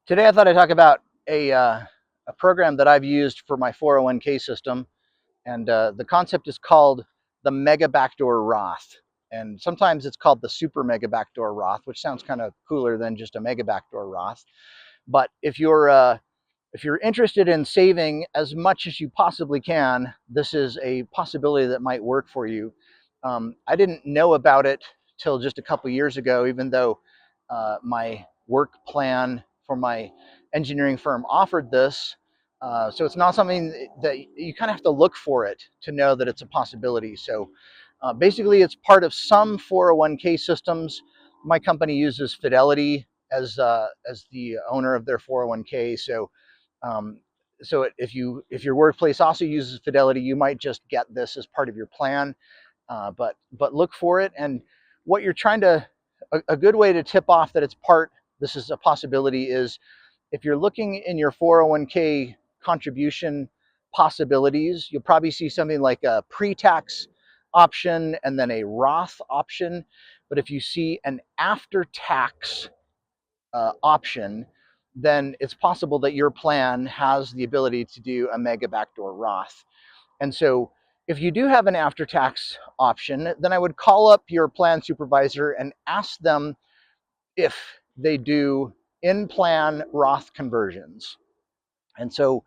Today I thought I'd talk about a program that I've used for my 401k system, and the concept is called the Mega Backdoor Roth. And sometimes it's called the Super Mega Backdoor Roth, which sounds kind of cooler than just a Mega Backdoor Roth. But if you're interested in saving as much as you possibly can, this is a possibility that might work for you. I didn't know about it till just a couple years ago, even though my work plan for my engineering firm offered this. So it's not something that you kind of have to look for it to know that it's a possibility. So basically, it's part of some 401k systems. My company uses Fidelity as the owner of their 401k. Um, so if your workplace also uses Fidelity, you might just get this as part of your plan. But look for it, and what you're trying to a good way to tip off that this is a possibility is if you're looking in your 401k contribution possibilities, you'll probably see something like a pre-tax option and then a Roth option. But if you see an after-tax option, then it's possible that your plan has the ability to do a mega backdoor Roth. And so if you do have an after-tax option, then I would call up your plan supervisor and ask them if they do in-plan Roth conversions. And so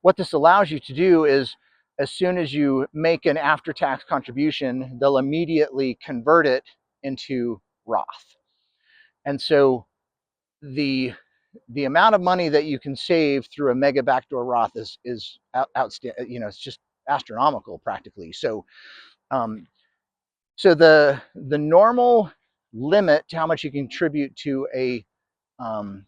what this allows you to do is as soon as you make an after-tax contribution, they'll immediately convert it into Roth. And so the the amount of money that you can save through a mega backdoor Roth is outstanding. You know, it's just astronomical practically. Um, so the normal limit to how much you contribute um,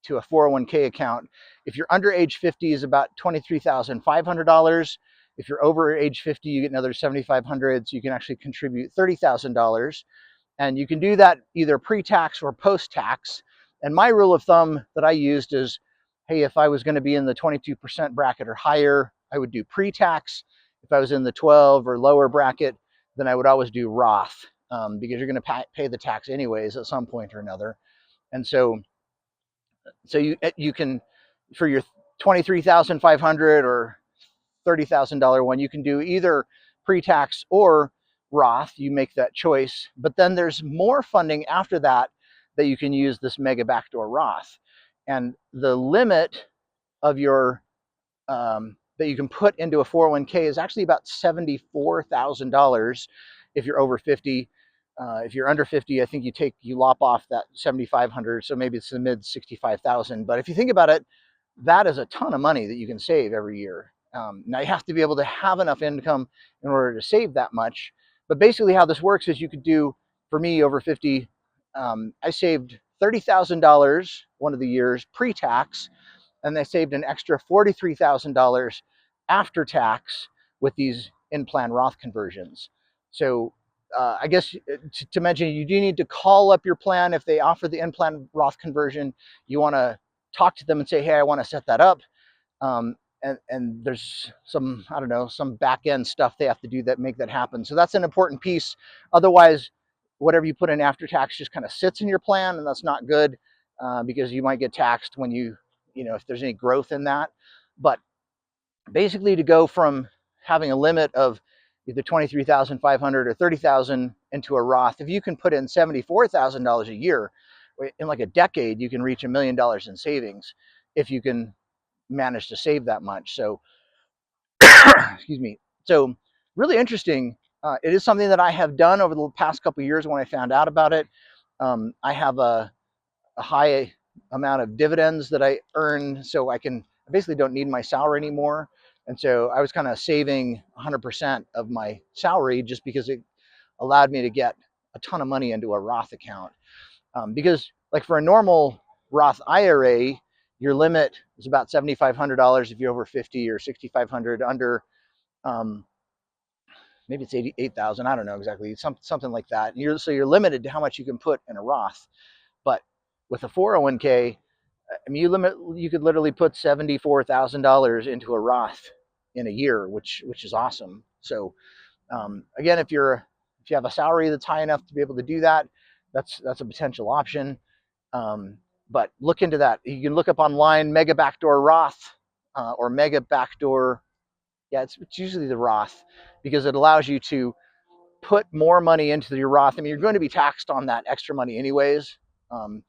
to a 401k account, if you're under age 50, is about $23,500. If you're over age 50, you get another $7,500. So you can actually contribute $30,000. And you can do that either pre-tax or post-tax. And my rule of thumb that I used is, hey, if I was going to be in the 22% bracket or higher, I would do pre-tax. If I was in the 12 or lower bracket, then I would always do Roth, because you're going to pay the tax anyways at some point or another. And so you can, for your 23,500 or $30,000 one, you can do either pre-tax or Roth. You make that choice. But then there's more funding after that that you can use this mega backdoor Roth. And the limit of your that you can put into a 401k is actually about $74,000 if you're over 50. If you're under 50, I think you lop off that 7,500, so maybe it's the mid 65,000. But if you think about it, that is a ton of money that you can save every year. Now you have to be able to have enough income in order to save that much. But basically, how this works is you could do, for me over 50, I saved $30,000 one of the years pre-tax, and they saved an extra $43,000 after tax with these in-plan Roth conversions. So I guess to mention, you do need to call up your plan if they offer the in-plan Roth conversion. You want to talk to them and say, hey, I want to set that up. And there's some, I don't know, some back end stuff they have to do that make that happen. So that's an important piece. Otherwise, whatever you put in after tax just kind of sits in your plan, and that's not good, because you might get taxed when if there's any growth in that. But basically, to go from having a limit of either 23,500 or 30,000 into a Roth, if you can put in $74,000 a year, in like a decade, you can reach $1 million in savings if you can manage to save that much. So, excuse me. So, really interesting. It is something that I have done over the past couple of years when I found out about it. I have a high amount of dividends that I earn, so I basically don't need my salary anymore. And so I was kind of saving 100% of my salary just because it allowed me to get a ton of money into a Roth account. Because like for a normal Roth IRA, your limit is about $7,500 if you're over 50, or 6,500 under, maybe it's 88,000. I don't know exactly, something like that. So you're limited to how much you can put in a Roth. But with a 401k, I mean, you could literally put $74,000 into a Roth in a year, which is awesome. So again, if you have a salary that's high enough to be able to do that, that's a potential option. But look into that. You can look up online mega backdoor Roth or mega backdoor. Yeah, it's usually the Roth because it allows you to put more money into your Roth. I mean, you're going to be taxed on that extra money anyways. Um,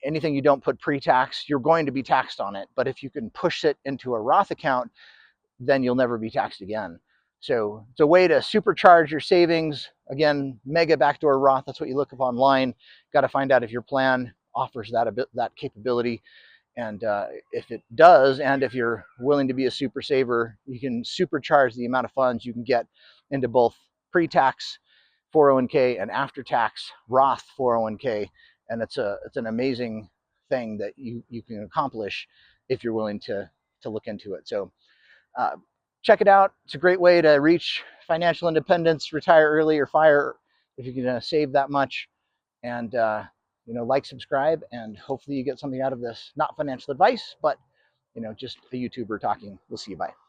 Anything you don't put pre-tax, you're going to be taxed on it. But if you can push it into a Roth account, then you'll never be taxed again. So it's a way to supercharge your savings. Again, mega backdoor Roth, that's what you look up online. Got to find out if your plan offers that capability. And if it does, and if you're willing to be a super saver, you can supercharge the amount of funds you can get into both pre-tax 401k and after-tax Roth 401k. And it's an amazing thing that you can accomplish if you're willing to look into it. So uh, check it out. It's a great way to reach financial independence, retire early, or fire if you can save that much. And like, subscribe, and hopefully you get something out of this. Not financial advice, but just a YouTuber talking. We'll see you. Bye.